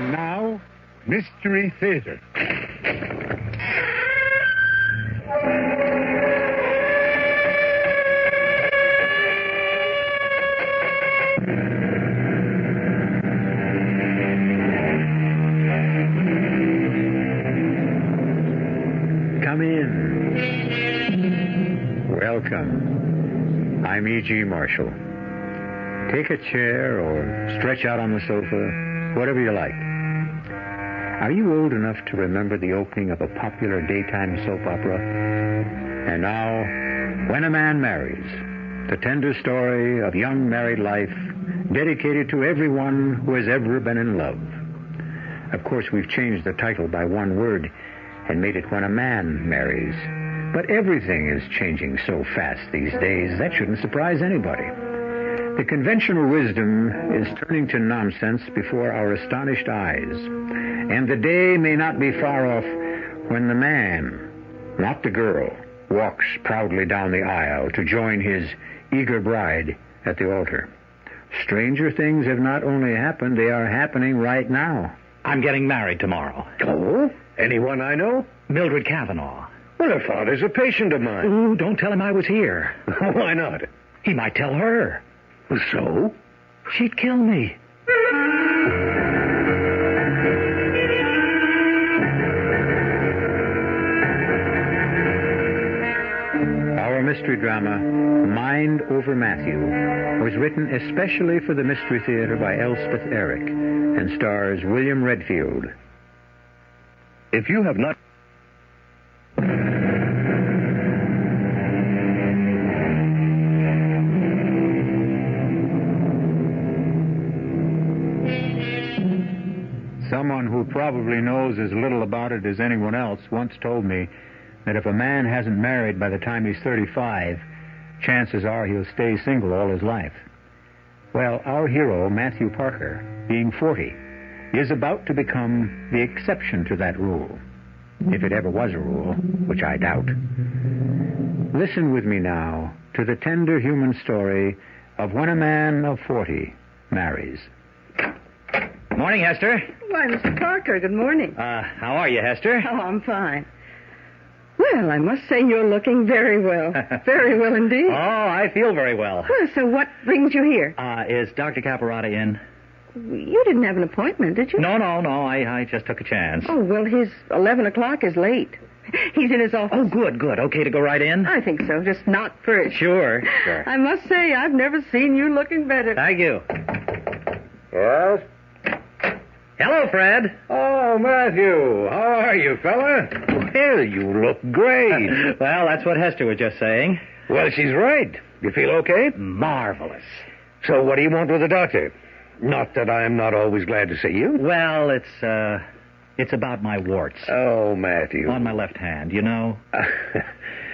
And now, Mystery Theater. Come in. Welcome. I'm E.G. Marshall. Take a chair or stretch out on the sofa, whatever you like. Are you old enough to remember the opening of a popular daytime soap opera? And now, When a Man Marries, the tender story of young married life dedicated to everyone who has ever been in love. Of course, we've changed the title by one word and made it When a Man Marries. But everything is changing so fast these days, that shouldn't surprise anybody. The conventional wisdom is turning to nonsense before our astonished eyes. And the day may not be far off when the man, not the girl, walks proudly down the aisle to join his eager bride at the altar. Stranger things have not only happened, they are happening right now. I'm getting married tomorrow. Oh? Anyone I know? Mildred Cavanaugh. Well, her father's a patient of mine. Ooh, don't tell him I was here. Why not? He might tell her. So? She'd kill me. Our mystery drama, Mind Over Matthew, was written especially for the Mystery Theater by Elspeth Eric and stars Wiliam Redfield. If you have not... Someone who probably knows as little about it as anyone else once told me that if a man hasn't married by the time he's 35, chances are he'll stay single all his life. Well, our hero, Matthew Parker, being 40, is about to become the exception to that rule. If it ever was a rule, which I doubt. Listen with me now to the tender human story of When a Man of 40 Marries. Morning, Hester. Why, Mr. Parker, good morning. How are you, Hester? Oh, I'm fine. Well, I must say you're looking very well. Very well indeed. Oh, I feel very well. Well, so what brings you here? Is Dr. Caparata in? You didn't have an appointment, did you? No. I just took a chance. Oh, well, his 11 o'clock is late. He's in his office. Oh, good. Okay to go right in? I think so, just not first. Sure. I must say, I've never seen you looking better. Thank you. Yes? Hello, Fred. Oh, Matthew. How are you, fella? Well, you look great. Well, that's what Hester was just saying. Well, she's right. You feel okay? Marvelous. So what do you want with the doctor? Not that I'm not always glad to see you. Well, it's about my warts. Oh, Matthew. On my left hand, you know.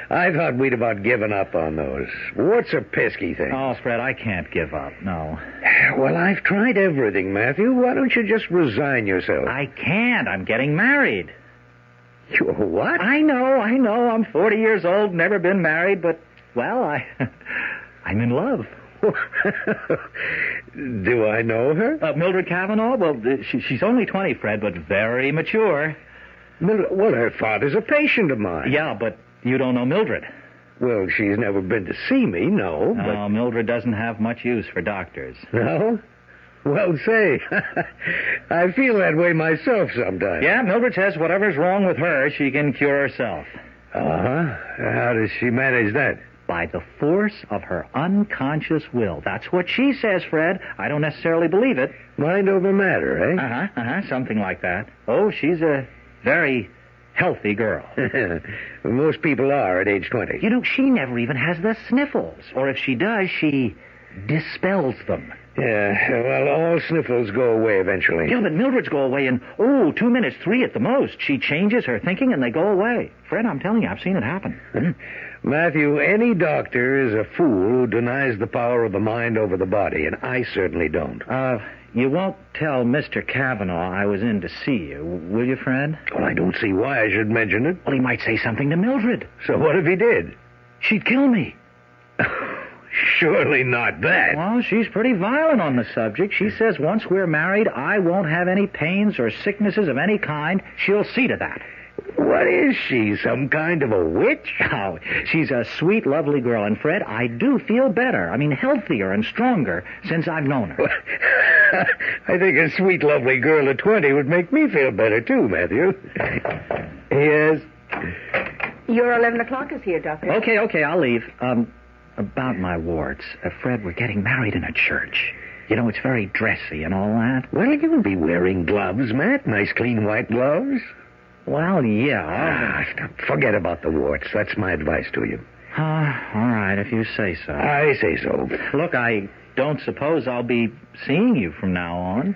I thought we'd about given up on those. What's a pesky thing? Oh, Fred, I can't give up, no. Well, I've tried everything, Matthew. Why don't you just resign yourself? I can't. I'm getting married. You what? I know. I'm 40 years old, never been married, but, well, I'm in love. Do I know her? Mildred Cavanaugh? Well, she's only 20, Fred, but very mature. Well, her father's a patient of mine. Yeah, but you don't know Mildred. Well, she's never been to see me, no. No, Mildred doesn't have much use for doctors. No? Well, say, I feel that way myself sometimes. Yeah, Mildred says whatever's wrong with her, she can cure herself. Uh-huh. How does she manage that? By the force of her unconscious will. That's what she says, Fred. I don't necessarily believe it. Mind over matter, eh? Something like that. Oh, she's a very healthy girl. Most people are at age 20. You know, she never even has the sniffles. Or if she does, she dispels them. Yeah, well, all sniffles go away eventually. Yeah, but Mildred's go away in, 2 minutes, 3 at the most. She changes her thinking and they go away. Fred, I'm telling you, I've seen it happen. Matthew, any doctor is a fool who denies the power of the mind over the body, and I certainly don't. You won't tell Mr. Cavanaugh I was in to see you, will you, Fred? Well, I don't see why I should mention it. Well, he might say something to Mildred. So what if he did? She'd kill me. surely not that. Well, she's pretty violent on the subject. She says once we're married, I won't have any pains or sicknesses of any kind. She'll see to that. What is she, some kind of a witch? Oh, she's a sweet, lovely girl. And, Fred, I do feel better. I mean, healthier and stronger since I've known her. I think a sweet, lovely girl of 20 would make me feel better, too, Matthew. Yes. Your 11 o'clock is here, Doctor. Okay, I'll leave. About my warts. Fred, we're getting married in a church. You know, it's very dressy and all that. Well, you'll be wearing gloves, Matt. Nice, clean, white gloves. Well, yeah. Forget about the warts. That's my advice to you. All right, if you say so. I say so. Look, I don't suppose I'll be seeing you from now on.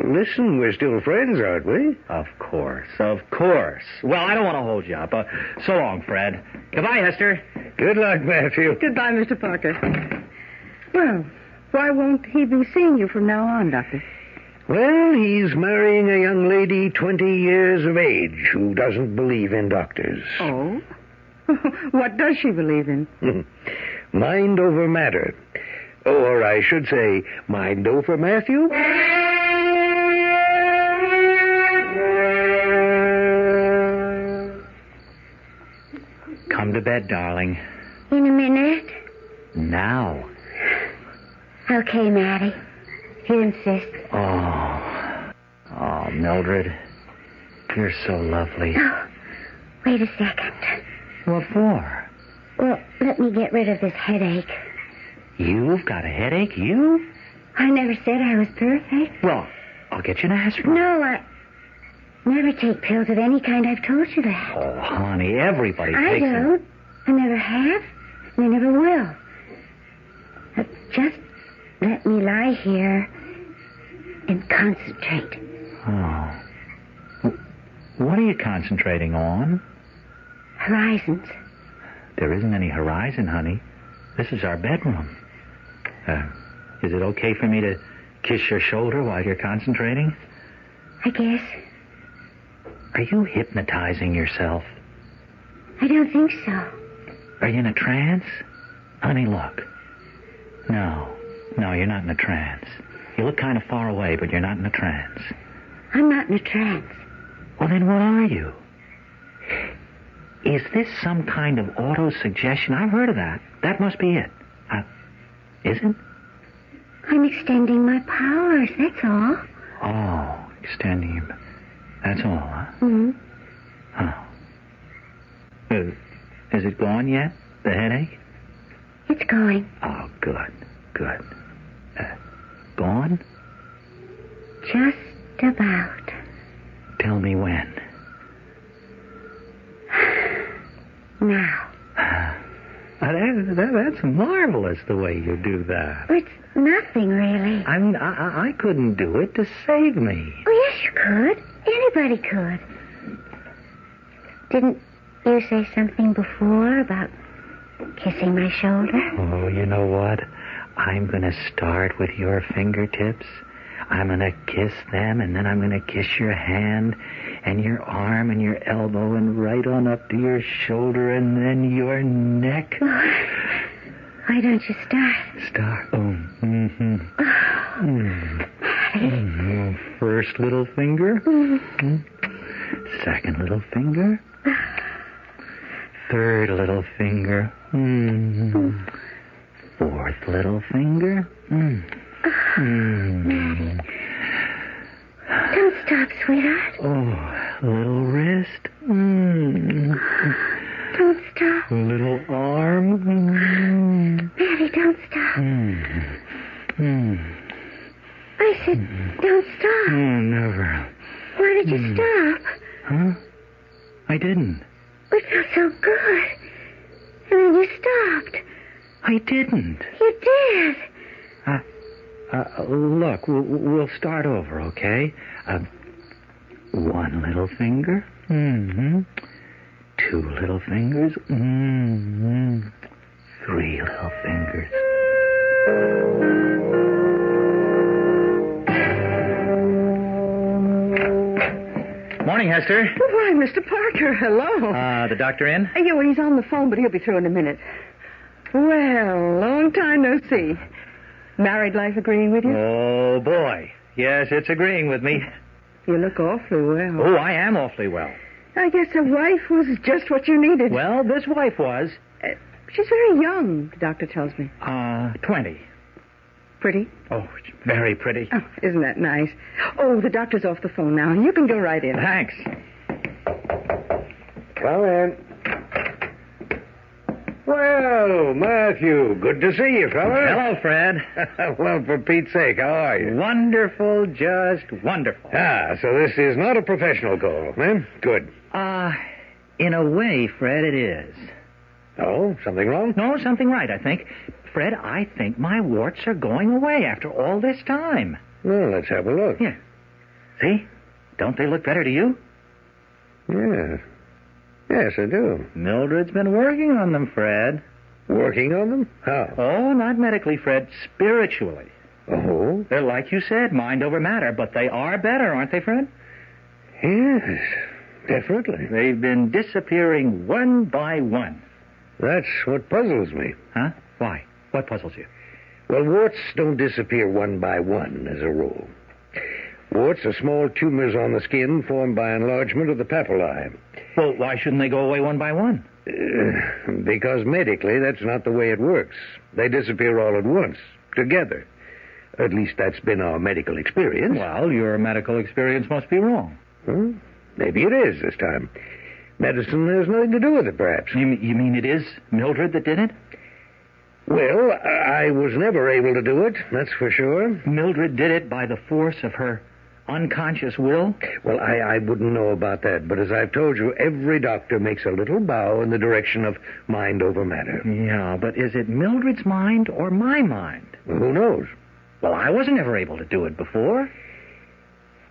Listen, we're still friends, aren't we? Of course. Well, I don't want to hold you up. So long, Fred. Goodbye, Hester. Good luck, Matthew. Goodbye, Mr. Parker. Well, why won't he be seeing you from now on, Doctor? Well, he's marrying a young lady 20 years of age who doesn't believe in doctors. Oh? What does she believe in? Mind over matter. Or I should say, mind over Matthew. Come to bed, darling. In a minute. Now. Okay, Matty. You insist. Oh, Mildred. You're so lovely. Oh, wait a second. What for? Well, let me get rid of this headache. You've got a headache, you? I never said I was perfect. Well, I'll get you an aspirin. No, I never take pills of any kind. I've told you that. Oh, honey, everybody I takes them. don't. I never have, and I never will. Just let me lie here and concentrate. Oh. What are you concentrating on? Horizons. There isn't any horizon, honey. This is our bedroom. Is it okay for me to kiss your shoulder while you're concentrating? I guess. Are you hypnotizing yourself? I don't think so. Are you in a trance? Honey, look. No, you're not in a trance. You look kind of far away, but you're not in a trance. I'm not in a trance. Well, then what are you? Is this some kind of auto-suggestion? I've heard of that. That must be it. Is it? I'm extending my powers, that's all. Oh, extending him. That's all, huh? Mm-hmm. Oh. Is it gone yet, the headache? It's going. Oh, good. Gone? Just about. Tell me when. Now. That's marvelous, the way you do that. It's nothing, really. I mean, I couldn't do it to save me. Oh, yes, you could. Anybody could. Didn't you say something before about kissing my shoulder? Oh, you know what? I'm going to start with your fingertips. I'm going to kiss them, and then I'm going to kiss your hand and your arm and your elbow and right on up to your shoulder and then your neck. Why don't you start? Start? First little finger. Second little finger. Third little finger. Fourth little finger. Don't stop, sweetheart. Oh, little wrist. Don't stop. Little arm. Matty, don't stop. I said, don't stop. Oh, never. Why did you stop? Huh? I didn't. It felt so good. And then you stopped. I didn't. You did. Look, we'll start over, okay? One little finger. Two little fingers. Three little fingers. Morning, Hester. Why, Mr. Parker, hello. The doctor in? Yeah, well, he's on the phone, but he'll be through in a minute. Well, long time no see. Married life agreeing with you? Oh, boy. Yes, it's agreeing with me. You look awfully well. Oh, I am awfully well. I guess a wife was just what you needed. Well, this wife was. She's very young, the doctor tells me. 20. Pretty? Oh, very pretty. Oh, isn't that nice? Oh, the doctor's off the phone now. You can go right in. Thanks. Come in. Well, Matthew, good to see you, fella. Hello, Fred. Well, for Pete's sake, how are you? Wonderful, just wonderful. So this is not a professional call, eh? Good. In a way, Fred, it is. Oh, something wrong? No, something right, I think. Fred, I think my warts are going away after all this time. Well, let's have a look. Here. See? Don't they look better to you? Yes. Yes, I do. Mildred's been working on them, Fred. Working on them? How? Oh, not medically, Fred. Spiritually. Oh? They're like you said, mind over matter, but they are better, aren't they, Fred? Yes, definitely. They've been disappearing one by one. That's what puzzles me. Huh? Why? What puzzles you? Well, warts don't disappear one by one, as a rule. Warts are small tumors on the skin formed by enlargement of the papillae. Well, why shouldn't they go away one by one? Because medically, that's not the way it works. They disappear all at once, together. At least that's been our medical experience. Well, your medical experience must be wrong. Maybe it is this time. Medicine has nothing to do with it, perhaps. You mean it is Mildred that did it? Well, I was never able to do it, that's for sure. Mildred did it by the force of her unconscious will? Well, I wouldn't know about that, but as I've told you, every doctor makes a little bow in the direction of mind over matter. Yeah, but is it Mildred's mind or my mind? Well, who knows? Well, I wasn't ever able to do it before.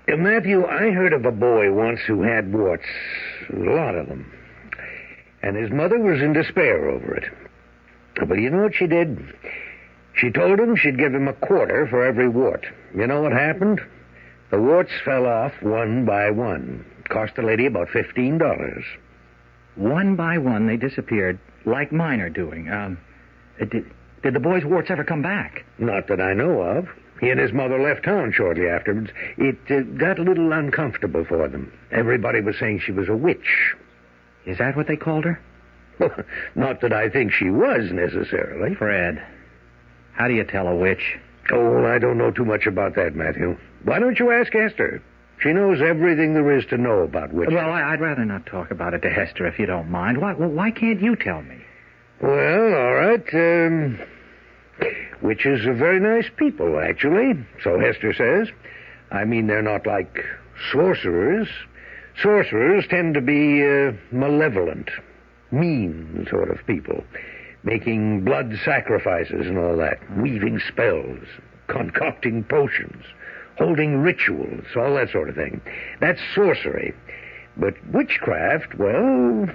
Matthew, I heard of a boy once who had warts, a lot of them, and his mother was in despair over it. But you know what she did? She told him she'd give him a quarter for every wart. You know what happened? The warts fell off one by one. It cost the lady about $15. One by one they disappeared, like mine are doing. Did the boy's warts ever come back? Not that I know of. He and his mother left town shortly afterwards. It got a little uncomfortable for them. Everybody was saying she was a witch. Is that what they called her? Not that I think she was, necessarily. Fred, how do you tell a witch? Oh, well, I don't know too much about that, Matthew. Why don't you ask Esther? She knows everything there is to know about witches. Well, I'd rather not talk about it to Hester, if you don't mind. Why can't you tell me? Well, all right. Witches are very nice people, actually, so Hester says. I mean, they're not like sorcerers. Sorcerers tend to be malevolent, mean sort of people, making blood sacrifices and all that, weaving spells, concocting potions, holding rituals, all that sort of thing. That's sorcery. But witchcraft, well,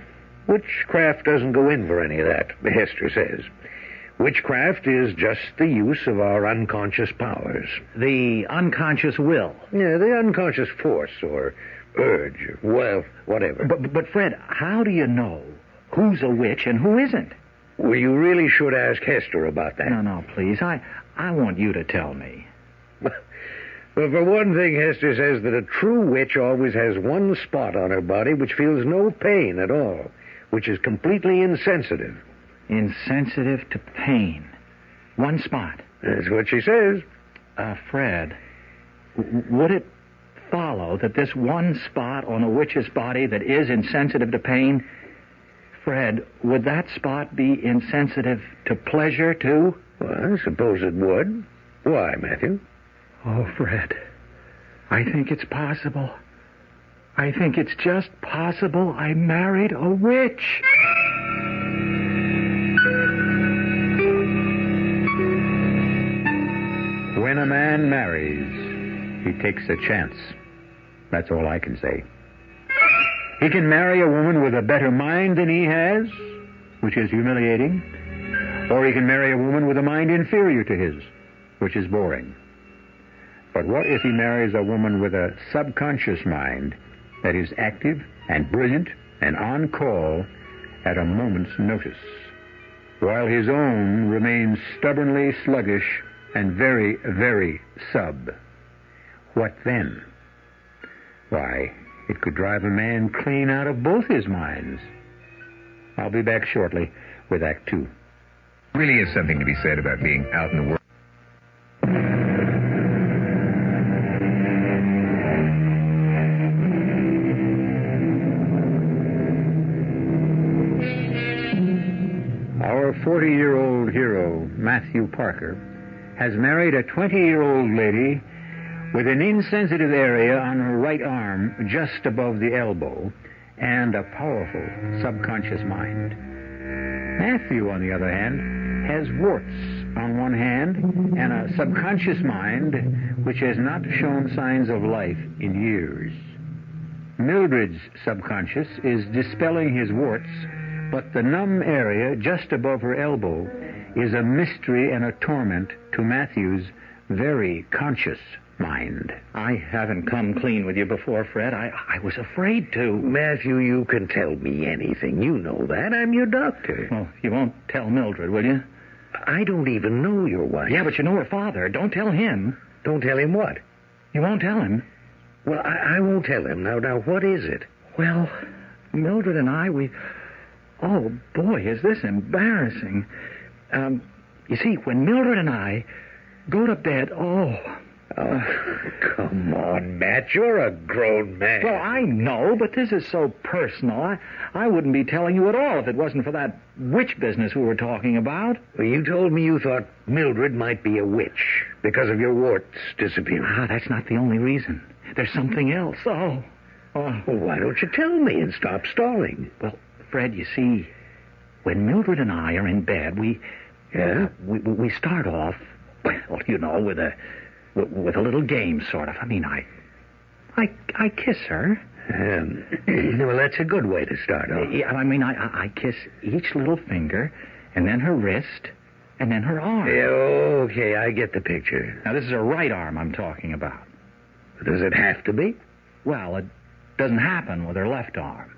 witchcraft doesn't go in for any of that, Hester says. Witchcraft is just the use of our unconscious powers. The unconscious will. Yeah, the unconscious force or urge, or, well, whatever. But Fred, how do you know who's a witch and who isn't? Well, you really should ask Hester about that. No, please. I want you to tell me. Well, for one thing, Hester says that a true witch always has one spot on her body which feels no pain at all, which is completely insensitive. Insensitive to pain. One spot. That's what she says. Fred, would it follow that this one spot on a witch's body that is insensitive to pain, Fred, would that spot be insensitive to pleasure, too? Well, I suppose it would. Why, Matthew? Oh, Fred, I think it's possible. I think it's just possible I married a witch. When a man marries, he takes a chance. That's all I can say. He can marry a woman with a better mind than he has, which is humiliating, or he can marry a woman with a mind inferior to his, which is boring. But what if he marries a woman with a subconscious mind that is active and brilliant and on call at a moment's notice? while his own remains stubbornly sluggish and very, very sub. What then? Why, it could drive a man clean out of both his minds. I'll be back shortly with Act Two. Really is something to be said about being out in the world. Our 40-year-old hero, Matthew Parker, has married a 20-year-old lady with an insensitive area on her right arm just above the elbow and a powerful subconscious mind. Matthew, on the other hand, has warts on one hand and a subconscious mind which has not shown signs of life in years. Mildred's subconscious is dispelling his warts, but the numb area just above her elbow is a mystery and a torment to Matthew's very conscious mind. I haven't come clean with you before, Fred. I was afraid to. Matthew, you can tell me anything. You know that. I'm your doctor. Well, you won't tell Mildred, will you? I don't even know your wife. Yeah, but you know her father. Don't tell him. Don't tell him what? You won't tell him? Well, I won't tell him. Now, what is it? Well, Mildred and I, Oh, boy, is this embarrassing. You see, when Mildred and I go to bed, Oh, come on, Matt. You're a grown man. Well, I know, but this is so personal. I wouldn't be telling you at all if it wasn't for that witch business we were talking about. Well, you told me you thought Mildred might be a witch because of your warts disappearing. That's not the only reason. There's something else. Oh. Well, why don't you tell me and stop stalling? Well, Fred, you see, when Mildred and I are in bed, we start off, well, you know, with a little game, sort of. I mean, I kiss her. Well, that's a good way to start off. Yeah, I mean, I kiss each little finger, and then her wrist, and then her arm. Yeah, okay, I get the picture. Now, this is her right arm I'm talking about. Does it have to be? Well, it doesn't happen with her left arm.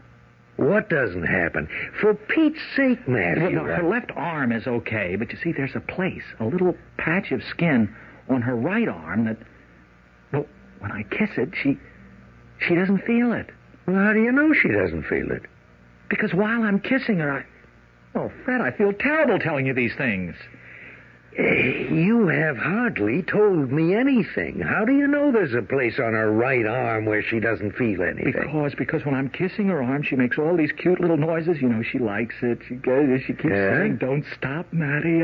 What doesn't happen? For Pete's sake, Matthew. Well, no, her left arm is okay, but you see, there's a little patch of skin on her right arm that, well, when I kiss it, she doesn't feel it. Well, how do you know she doesn't feel it? Because while I'm kissing her, Fred, I feel terrible telling you these things. You have hardly told me anything. How do you know there's a place on her right arm where she doesn't feel anything? Because when I'm kissing her arm, she makes all these cute little noises. You know, she likes it. She keeps saying, "Don't stop, Matty."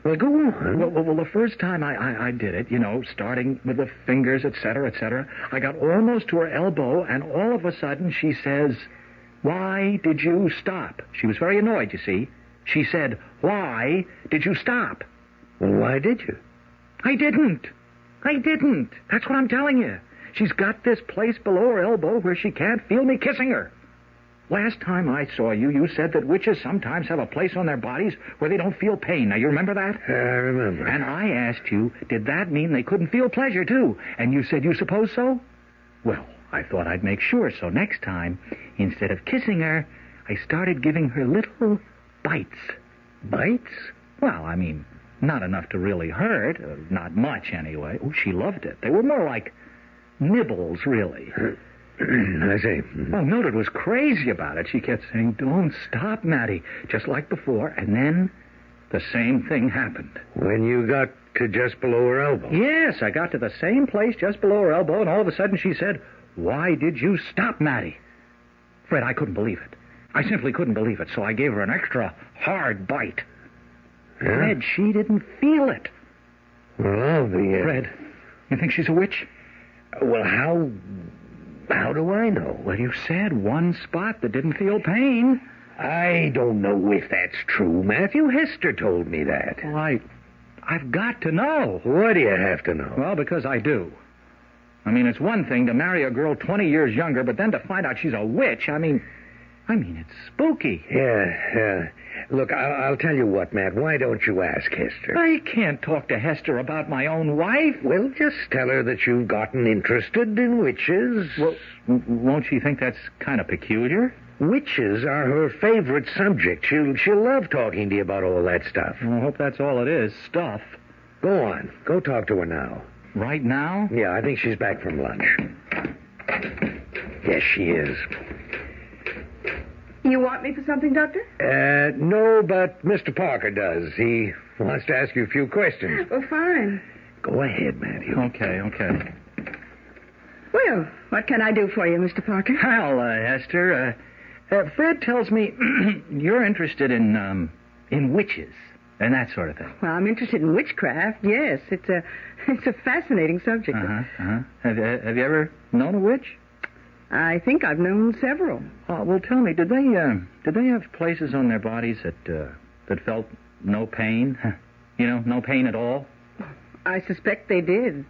Well, go on. Well, the first time I did it, you know, starting with the fingers, etc., I got almost to her elbow, and all of a sudden she says, "Why did you stop?" She was very annoyed, you see. She said, "Why did you stop?" Well, why did you? I didn't. That's what I'm telling you. She's got this place below her elbow where she can't feel me kissing her. Last time I saw you, you said that witches sometimes have a place on their bodies where they don't feel pain. Now, you remember that? I remember. And I asked you, did that mean they couldn't feel pleasure, too? And you said you suppose so? Well, I thought I'd make sure, so next time, instead of kissing her, I started giving her little bites. Bites? Well, I mean, not enough to really hurt. Not much, anyway. Oh, she loved it. They were more like nibbles, really. I see. Oh, Mildred was crazy about it. She kept saying, "Don't stop, Matty," just like before. And then the same thing happened. When you got to just below her elbow? Yes, I got to the same place just below her elbow, and all of a sudden she said, "Why did you stop, Matty?" Fred, I couldn't believe it. I simply couldn't believe it, so I gave her an extra hard bite. Yeah? Fred, she didn't feel it. Well, I'll be... Fred, you think she's a witch? Well, how do I know? Well, you said one spot that didn't feel pain. I don't know if that's true, Matthew. Hester told me that. Well, I've got to know. What do you have to know? Well, because I do. I mean, it's one thing to marry a girl 20 years younger, but then to find out she's a witch, I mean, it's spooky. Yeah. Look, I'll tell you what, Matt. Why don't you ask Hester? I can't talk to Hester about my own wife. Well, just tell her that you've gotten interested in witches. Well, won't she think that's kind of peculiar? Witches are her favorite subject. She'll love talking to you about all that stuff. Well, I hope that's all it is. Stuff. Go on. Go talk to her now. Right now? Yeah, I think she's back from lunch. Yes, she is. You want me for something, Doctor? No, but Mr. Parker does. He wants to ask you a few questions. Oh, fine. Go ahead, Matthew. Okay. Well, what can I do for you, Mr. Parker? Well, Hester, Fred tells me you're interested in witches and that sort of thing. Well, I'm interested in witchcraft, yes. It's a fascinating subject. Have you ever known a witch? I think I've known several. Oh, well, tell me, did they have places on their bodies that felt no pain? No pain at all? I suspect they did.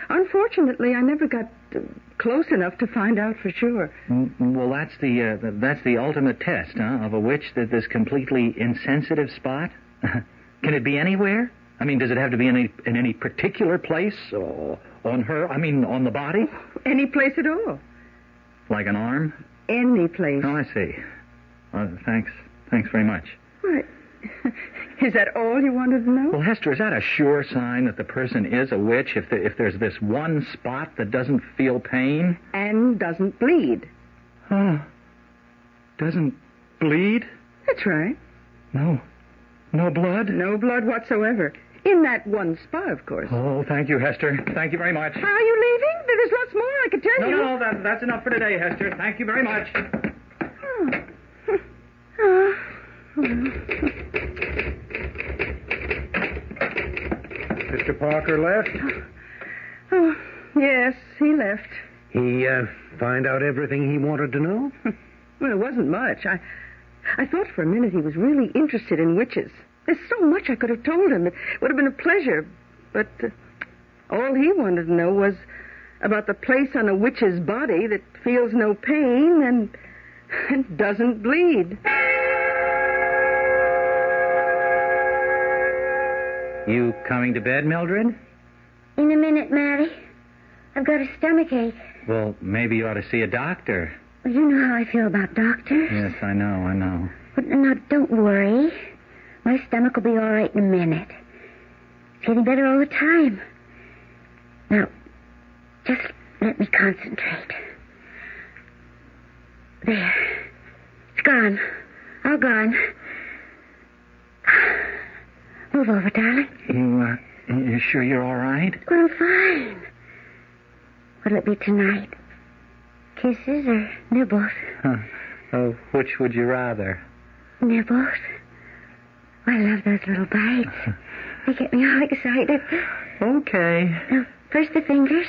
Unfortunately, I never got close enough to find out for sure. Well, that's the ultimate test, of a witch, this completely insensitive spot. Can it be anywhere? I mean, does it have to be in any particular place or on her? I mean, on the body? Any place at all. Like an arm? Any place. Oh, I see. Thanks very much. What? Is that all you wanted to know? Well, Hester, is that a sure sign that the person is a witch if there's this one spot that doesn't feel pain? And doesn't bleed. Oh. Doesn't bleed? That's right. No blood? No blood whatsoever. In that one spot, of course. Oh, thank you, Hester. Thank you very much. Are you leaving? There's lots more I could tell you. No, that's enough for today, Hester. Thank you very much. Mr. Parker left? Oh, yes, he left. He find out everything he wanted to know? Well, it wasn't much. I thought for a minute he was really interested in witches. There's so much I could have told him. It would have been a pleasure. But all he wanted to know was about the place on a witch's body that feels no pain and doesn't bleed. You coming to bed, Mildred? In a minute, Matty. I've got a stomachache. Well, maybe you ought to see a doctor. Well, you know how I feel about doctors. Yes, I know. But now, don't worry. My stomach will be all right in a minute. It's getting better all the time. Now, just let me concentrate. There. It's gone. All gone. Move over, darling. You sure you're all right? Well, I'm fine. What'll it be tonight? Kisses or nibbles? Which would you rather? Nibbles. I love those little bites. They get me all excited. Okay. Now, first the fingers.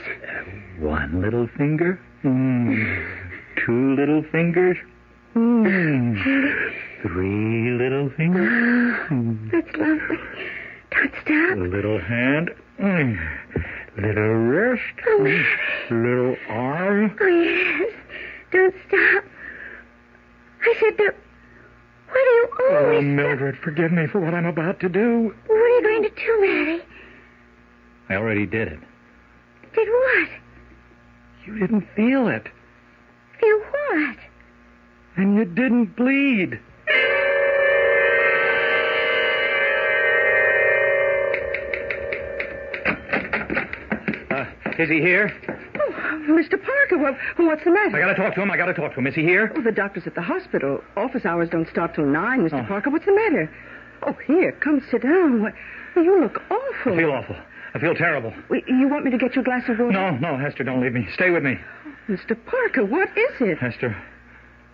One little finger. Two little fingers. 3 little fingers. Oh, that's lovely. Don't stop. Little hand. Little wrist. Little arm. Oh, yes. Don't stop. I said don't. Why do you always... Oh, Mildred, forgive me for what I'm about to do. What are you going to do, Matty? I already did it. Did what? You didn't feel it. Feel what? And you didn't bleed. Is he here? Oh, Mr. Parker, what's the matter? I gotta talk to him. Is he here? Oh, the doctor's at the hospital. Office hours don't start till 9, Mr. Parker. What's the matter? Oh, here, come sit down. Well, you look awful. I feel awful. I feel terrible. You want me to get you a glass of water? No, Hester, don't leave me. Stay with me. Mr. Parker, what is it? Hester,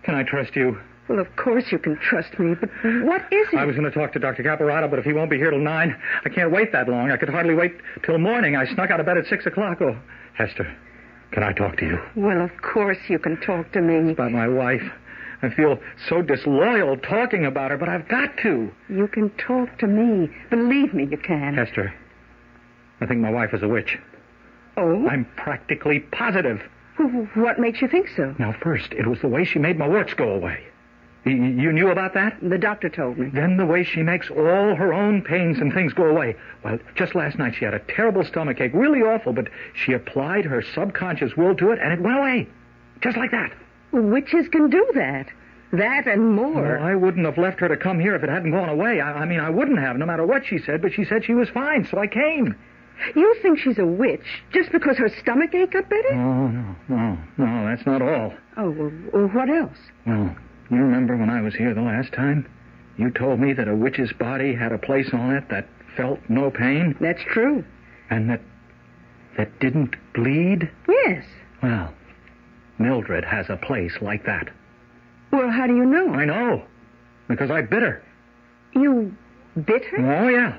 can I trust you? Well, of course you can trust me, but what is it? I was going to talk to Dr. Caparotto, but if he won't be here till 9, I can't wait that long. I could hardly wait till morning. I snuck out of bed at 6 o'clock. Oh, Hester, can I talk to you? Well, of course you can talk to me. About my wife. I feel so disloyal talking about her, but I've got to. You can talk to me. Believe me, you can. Hester, I think my wife is a witch. Oh? I'm practically positive. What makes you think so? Now, first, it was the way she made my warts go away. You knew about that? The doctor told me. Then the way she makes all her own pains and things go away. Well, just last night she had a terrible stomachache, really awful, but she applied her subconscious will to it, and it went away. Just like that. Witches can do that. That and more. Well, I wouldn't have left her to come here if it hadn't gone away. I mean, I wouldn't have, no matter what she said, but she said she was fine, so I came. You think she's a witch just because her stomach ache got better? Oh, no, that's not all. Oh, well, what else? Well, you remember when I was here the last time? You told me that a witch's body had a place on it that felt no pain? That's true. And that didn't bleed? Yes. Well, Mildred has a place like that. Well, how do you know? I know, because I bit her. You bit her? Oh, yeah.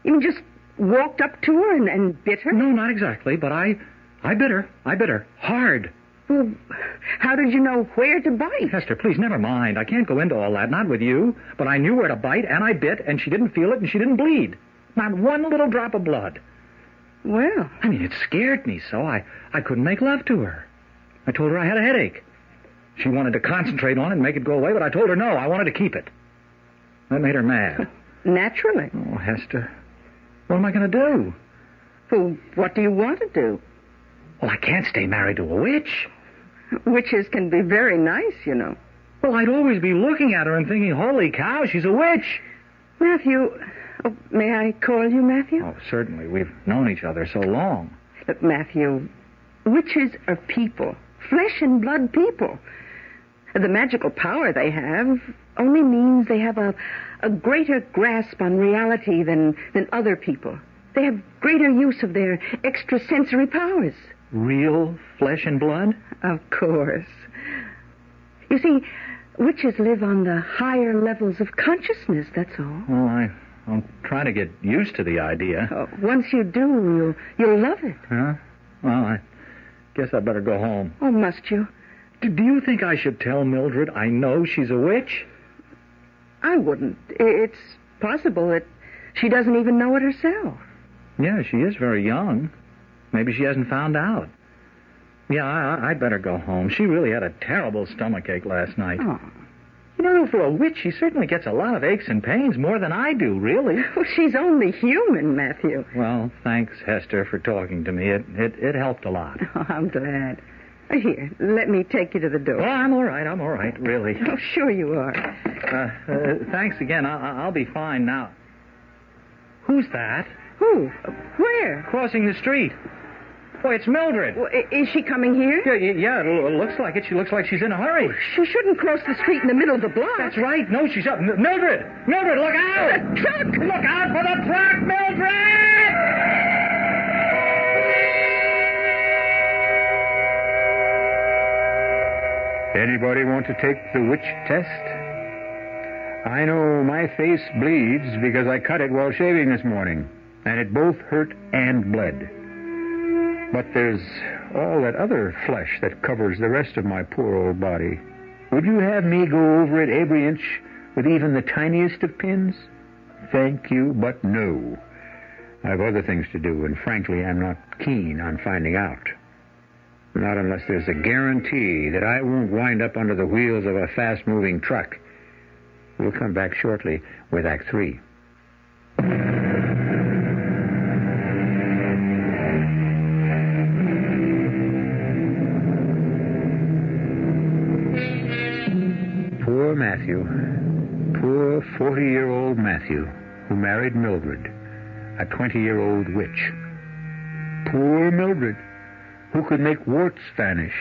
You just walked up to her and bit her? No, not exactly, but I bit her. I bit her. Hard. Well, how did you know where to bite? Hester, please, never mind. I can't go into all that, not with you. But I knew where to bite, and I bit, and she didn't feel it, and she didn't bleed. Not one little drop of blood. Well. I mean, it scared me so I couldn't make love to her. I told her I had a headache. She wanted to concentrate on it and make it go away, but I told her no, I wanted to keep it. That made her mad. Naturally. Oh, Hester, what am I going to do? Well, what do you want to do? Well, I can't stay married to a witch. Witches can be very nice, you know. Well, I'd always be looking at her and thinking, holy cow, she's a witch. Matthew, may I call you Matthew? Oh, certainly. We've known each other so long. Look, Matthew, witches are people, flesh and blood people. The magical power they have only means they have a greater grasp on reality than other people. They have greater use of their extrasensory powers. Real flesh and blood? Of course. You see, witches live on the higher levels of consciousness, that's all. Well, I'll try to get used to the idea. Oh, once you do, you'll love it. Huh? Well, I guess I better go home. Oh, must you? Do you think I should tell Mildred I know she's a witch? I wouldn't. It's possible that she doesn't even know it herself. Yeah, she is very young. Maybe she hasn't found out. Yeah, I'd better go home. She really had a terrible stomachache last night. Oh. You know, for a witch, she certainly gets a lot of aches and pains, more than I do, really. Well, she's only human, Matthew. Well, thanks, Hester, for talking to me. It helped a lot. Oh, I'm glad. Here, let me take you to the door. Well, I'm all right, really. Oh, sure you are. Thanks again. I'll be fine now. Who's that? Who? Where? Crossing the street. Boy, it's Mildred. Well, is she coming here? Yeah, it looks like it. She looks like she's in a hurry. She shouldn't cross the street in the middle of the block. That's right. No, she's up. Mildred, look out! The truck! Look out for the truck, Mildred! Anybody want to take the witch test? I know my face bleeds because I cut it while shaving this morning, and it both hurt and bled. But there's all that other flesh that covers the rest of my poor old body. Would you have me go over it every inch with even the tiniest of pins? Thank you, but no. I have other things to do, and frankly, I'm not keen on finding out. Not unless there's a guarantee that I won't wind up under the wheels of a fast-moving truck. We'll come back shortly with Act 3. Poor Matthew. Poor 40-year-old Matthew, who married Mildred, a 20-year-old witch. Poor Mildred, who could make warts vanish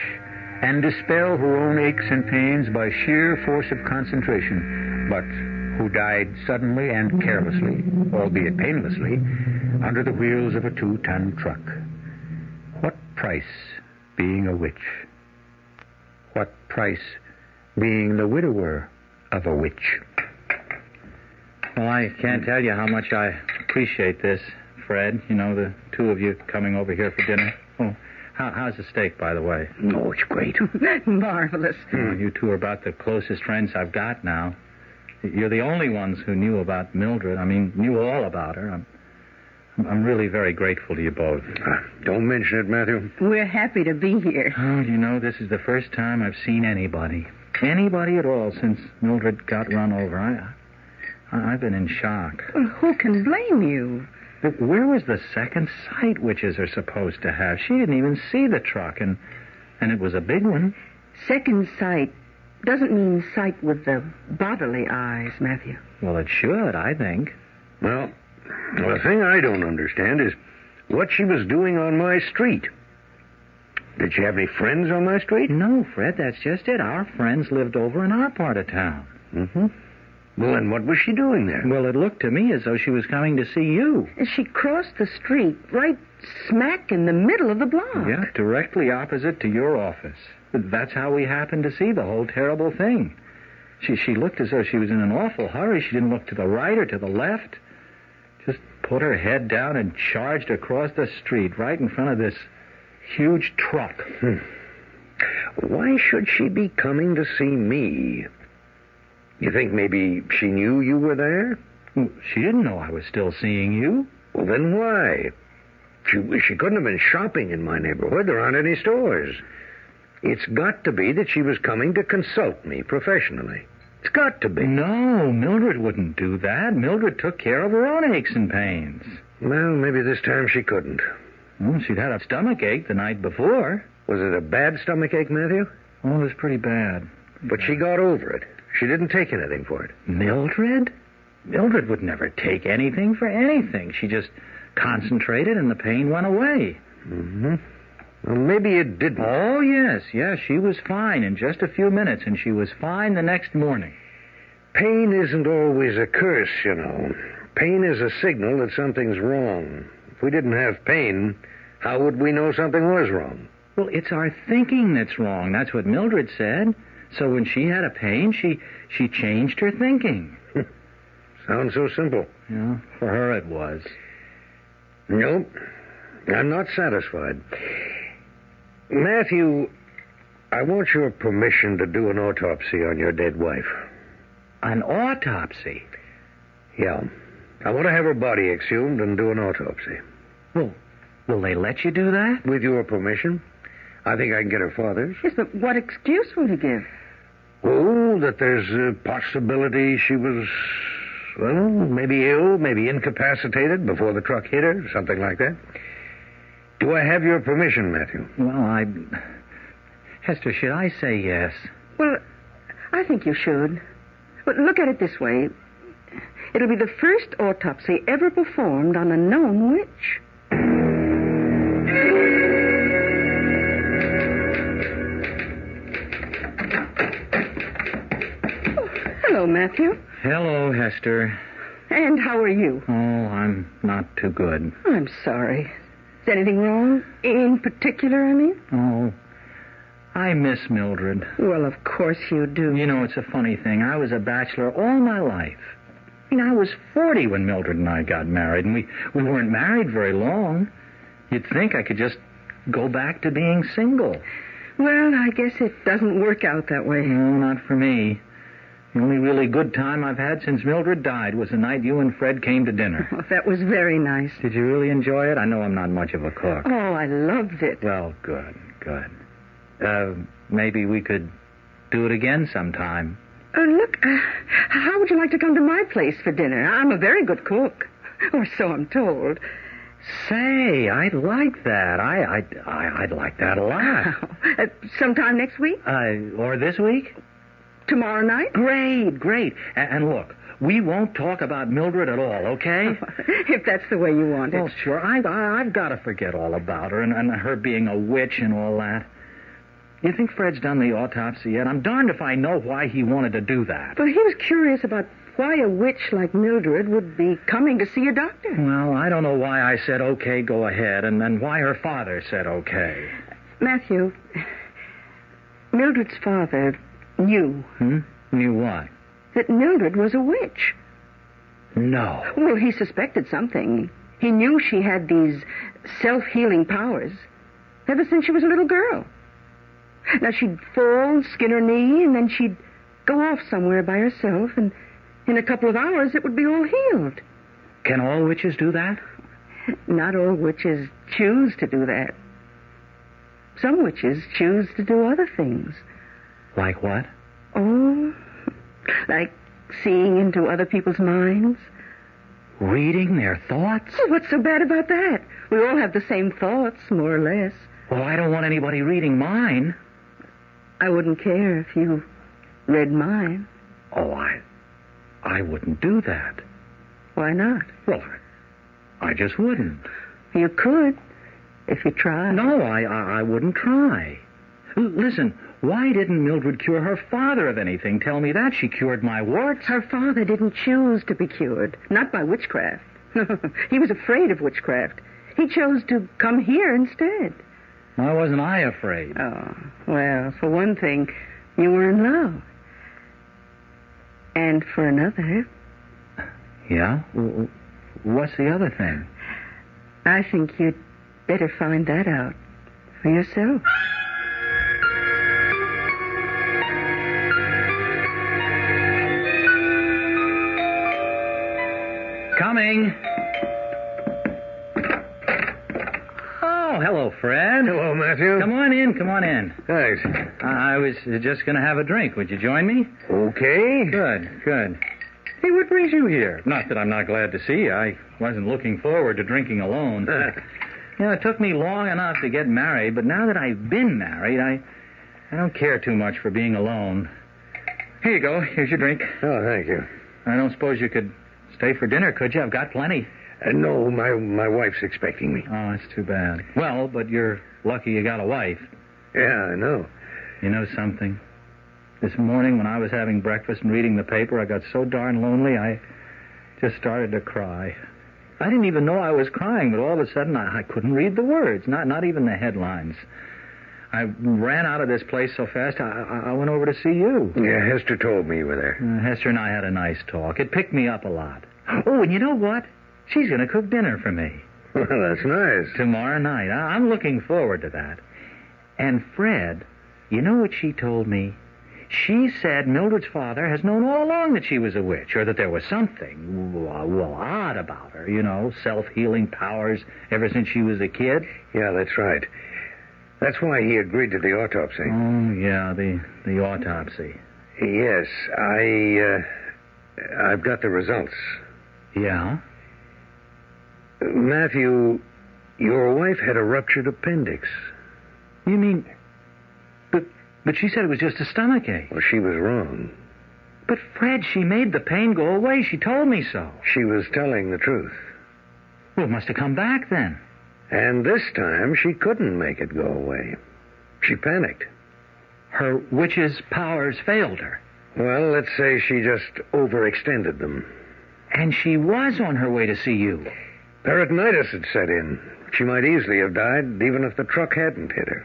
and dispel her own aches and pains by sheer force of concentration, but who died suddenly and carelessly, albeit painlessly, under the wheels of a 2-ton truck. What price being a witch? What price being the widower of a witch? Well, I can't tell you how much I appreciate this, Fred. You know, the two of you coming over here for dinner. Oh, how's the steak, by the way? Oh, it's great. Marvelous. You two are about the closest friends I've got now. You're the only ones who knew about Mildred. I mean, knew all about her. I'm really very grateful to you both. Don't mention it, Matthew. We're happy to be here. Oh, you know, this is the first time I've seen anybody at all, since Mildred got run over. I've been in shock. Well, who can blame you? But where was the second sight witches are supposed to have? She didn't even see the truck, and it was a big one. Second sight doesn't mean sight with the bodily eyes, Matthew. Well, it should, I think. Well, the thing I don't understand is what she was doing on my street. Did she have any friends on my street? No, Fred, that's just it. Our friends lived over in our part of town. Mm-hmm. Well, then what was she doing there? Well, it looked to me as though she was coming to see you. She crossed the street right smack in the middle of the block. Yeah, directly opposite to your office. That's how we happened to see the whole terrible thing. She looked as though she was in an awful hurry. She didn't look to the right or to the left. Just put her head down and charged across the street right in front of this huge truck. Why should she be coming to see me? You think maybe she knew you were there? She didn't know I was still seeing you. Well, then why? She couldn't have been shopping in my neighborhood. There aren't any stores. It's got to be that she was coming to consult me professionally. It's got to be. No, Mildred wouldn't do that. Mildred took care of her own aches and pains. Well, maybe this time she couldn't. Well, she'd had a stomach ache the night before. Was it a bad stomach ache, Matthew? Oh, it was pretty bad. But she got over it. She didn't take anything for it. Mildred? Mildred would never take anything for anything. She just concentrated and the pain went away. Mm-hmm. Well, maybe it didn't. Oh, yes, she was fine in just a few minutes, and she was fine the next morning. Pain isn't always a curse, you know. Pain is a signal that something's wrong. If we didn't have pain, how would we know something was wrong? Well, it's our thinking that's wrong. That's what Mildred said. So when she had a pain, she changed her thinking. Sounds so simple. Yeah, for her it was. Nope. I'm not satisfied. Matthew, I want your permission to do an autopsy on your dead wife. An autopsy? Yeah. I want to have her body exhumed and do an autopsy. Well, will they let you do that? With your permission. I think I can get her father's. Yes, but what excuse will he give? Oh, that there's a possibility she was, well, maybe ill, maybe incapacitated before the truck hit her, something like that. Do I have your permission, Matthew? Well, Hester, should I say yes? Well, I think you should. But look at it this way. It'll be the first autopsy ever performed on a known witch. Oh, hello, Matthew. Hello, Hester. And how are you? Oh, I'm not too good. I'm sorry. Is anything wrong? In particular, I mean? Oh, I miss Mildred. Well, of course you do. You know, it's a funny thing. I was a bachelor all my life. I mean, I was 40 when Mildred and I got married, and we weren't married very long. You'd think I could just go back to being single. Well, I guess it doesn't work out that way. No, not for me. The only really good time I've had since Mildred died was the night you and Fred came to dinner. Oh, that was very nice. Did you really enjoy it? I know I'm not much of a cook. Oh, I loved it. Well, good. Maybe we could do it again sometime. Look, how would you like to come to my place for dinner? I'm a very good cook. Or so I'm told. Say, I'd like that. I'd like that a lot. Sometime next week? Or this week? Tomorrow night? Great. And look, we won't talk about Mildred at all, okay? If that's the way you want it. Well, sure. I've got to forget all about her and her being a witch and all that. You think Fred's done the autopsy yet? I'm darned if I know why he wanted to do that. Well, he was curious about why a witch like Mildred would be coming to see a doctor. Well, I don't know why I said, okay, go ahead, and then why her father said okay. Matthew, Mildred's father knew. Knew what? That Mildred was a witch. No. Well, he suspected something. He knew she had these self-healing powers ever since she was a little girl. Now, she'd fall, skin her knee, and then she'd go off somewhere by herself, and in a couple of hours it would be all healed. Can all witches do that? Not all witches choose to do that. Some witches choose to do other things. Like what? Oh, like seeing into other people's minds. Reading their thoughts? Oh, what's so bad about that? We all have the same thoughts, more or less. Well, I don't want anybody reading mine. I wouldn't care if you read mine. Oh, I wouldn't do that. Why not? Well, I just wouldn't. You could, if you tried. No, I wouldn't try. Listen, why didn't Mildred cure her father of anything? Tell me that. She cured my warts. Her father didn't choose to be cured, not by witchcraft. He was afraid of witchcraft. He chose to come here instead. Why wasn't I afraid? Oh, well, for one thing, you were in love. And for another... Yeah? What's the other thing? I think you'd better find that out for yourself. Coming. Oh, hello, Fred. Hello, Matthew. Come on in. Thanks. I was just going to have a drink. Would you join me? Okay. Good. Hey, what brings you here? Not that I'm not glad to see you. I wasn't looking forward to drinking alone. It took me long enough to get married, but now that I've been married, I don't care too much for being alone. Here you go. Here's your drink. Oh, thank you. I don't suppose you could stay for dinner, could you? I've got plenty. No, my wife's expecting me. Oh, that's too bad. Well, but you're lucky you got a wife. Yeah, I know. You know something? This morning when I was having breakfast and reading the paper, I got so darn lonely, I just started to cry. I didn't even know I was crying, but all of a sudden I couldn't read the words, not even the headlines. I ran out of this place so fast, I went over to see you. Yeah, Hester told me you were there. Hester and I had a nice talk. It picked me up a lot. Oh, and you know what? She's going to cook dinner for me. Well, that's nice. Tomorrow night. I'm looking forward to that. And Fred, you know what she told me? She said Mildred's father has known all along that she was a witch, or that there was something, well, odd about her, self-healing powers ever since she was a kid. Yeah, that's right. That's why he agreed to the autopsy. Oh, yeah, the autopsy. Yes, I've got the results. Yeah? Matthew, your wife had a ruptured appendix. You mean... But she said it was just a stomachache. Well, she was wrong. But, Fred, she made the pain go away. She told me so. She was telling the truth. Well, it must have come back then. And this time, she couldn't make it go away. She panicked. Her witch's powers failed her. Well, let's say she just overextended them. And she was on her way to see you. Peritonitis had set in. She might easily have died, even if the truck hadn't hit her.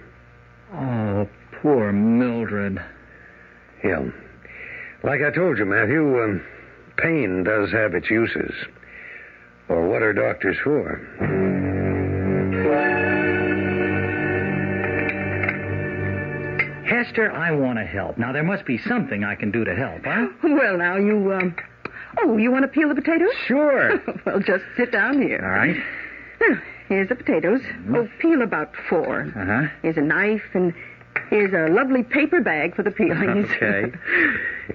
Oh, poor Mildred. Yeah. Like I told you, Matthew, pain does have its uses. Or what are doctors for? Hester, I want to help. Now, there must be something I can do to help, huh? Well, now, you, Oh, you want to peel the potatoes? Sure. Well, just sit down here. All right. Here's the potatoes. Oh, peel about 4. Uh-huh. Here's a knife, and here's a lovely paper bag for the peelings. Okay.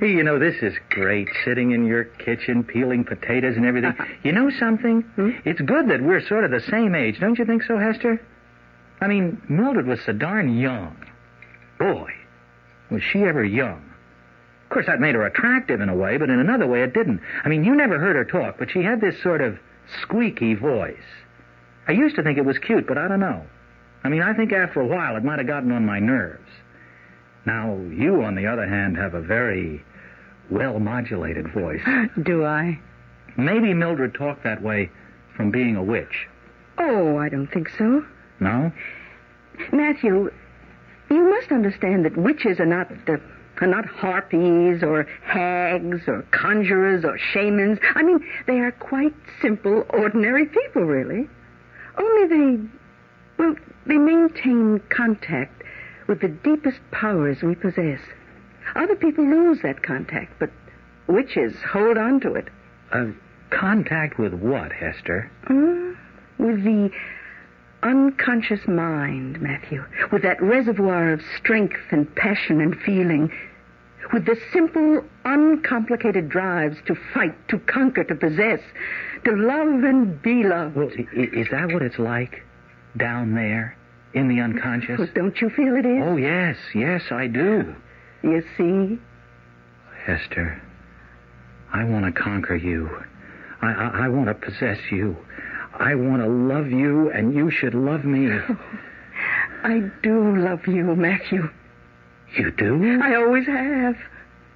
Hey, this is great, sitting in your kitchen, peeling potatoes and everything. You know something? It's good that we're sort of the same age. Don't you think so, Hester? I mean, Mildred was so darn young. Boy, was she ever young. Of course, that made her attractive in a way, but in another way it didn't. I mean, you never heard her talk, but she had this sort of squeaky voice. I used to think it was cute, but I don't know. I mean, I think after a while it might have gotten on my nerves. Now, you, on the other hand, have a very well-modulated voice. Do I? Maybe Mildred talked that way from being a witch. Oh, I don't think so. No? Matthew, you must understand that witches are not harpies or hags or conjurers or shamans. I mean, they are quite simple, ordinary people, really. Only they maintain contact with the deepest powers we possess. Other people lose that contact, but witches hold on to it. Contact with what, Hester? With the unconscious mind, Matthew. With that reservoir of strength and passion and feeling. With the simple, uncomplicated drives to fight, to conquer, to possess, to love and be loved. Well, is that what it's like down there? in the unconscious? Well, don't you feel it is? Oh, yes, I do. You see? Hester, I want to conquer you. I want to possess you. I want to love you, and you should love me. Oh, I do love you, Matthew. You do? I always have.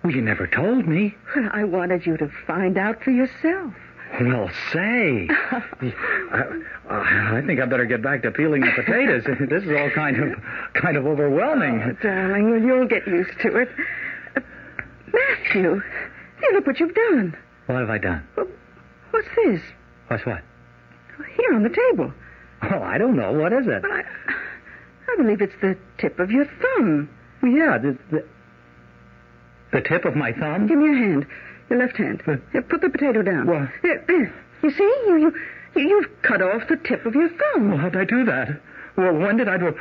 Well, you never told me. Well, I wanted you to find out for yourself. Well, say. I think I better get back to peeling the potatoes. This is all kind of overwhelming. Oh, darling, well, you'll get used to it. Matthew, see, look what you've done. What have I done? Well, what's this? What's what? Here on the table. Oh, I don't know. What is it? Well, I believe it's the tip of your thumb. Yeah, the tip of my thumb? Give me your hand. Your left hand. Here, put the potato down. What? There. You see? You've cut off the tip of your thumb. Well, how'd I do that? Well, when did I do it?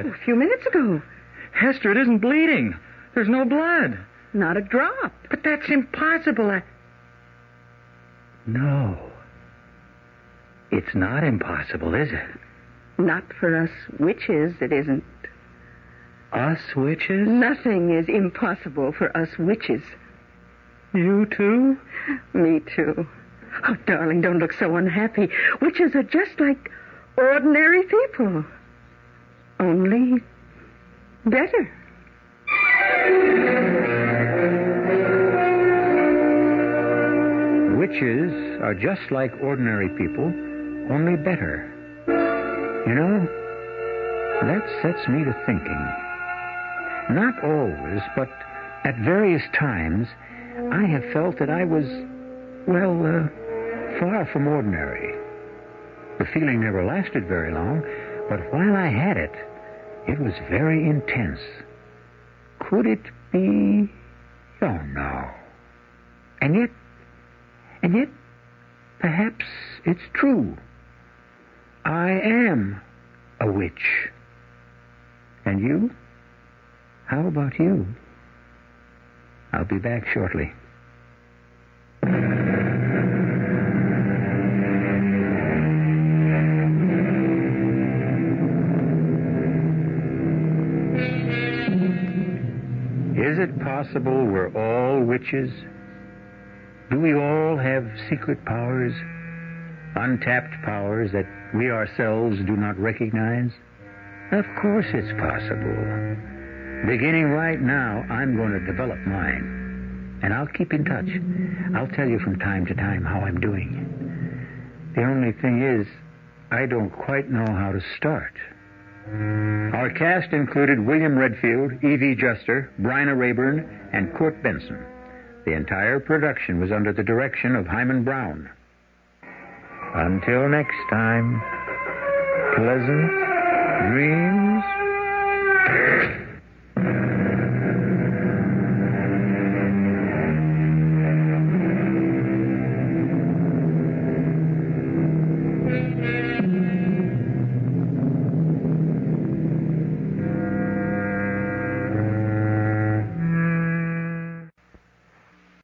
A few minutes ago. Hester, it isn't bleeding. There's no blood. Not a drop. But that's impossible. No. It's not impossible, is it? Not for us witches, it isn't. Us witches? Nothing is impossible for us witches. You too? Me too. Oh, darling, don't look so unhappy. Witches are just like ordinary people. Only better. Witches are just like ordinary people, only better. You know, that sets me to thinking. Not always, but at various times, I have felt that I was, far from ordinary. The feeling never lasted very long, but while I had it, it was very intense. Could it be? Oh, no. And yet, perhaps it's true. I am a witch. And you? How about you? I'll be back shortly. Is it possible we're all witches? Do we all have secret powers? Untapped powers that we ourselves do not recognize? Of course it's possible. Beginning right now, I'm going to develop mine. And I'll keep in touch. I'll tell you from time to time how I'm doing. The only thing is, I don't quite know how to start. Our cast included William Redfield, Evie Juster, Bryna Raeburn, and Kurt Benson. The entire production was under the direction of Himan Brown. Until next time, pleasant dreams.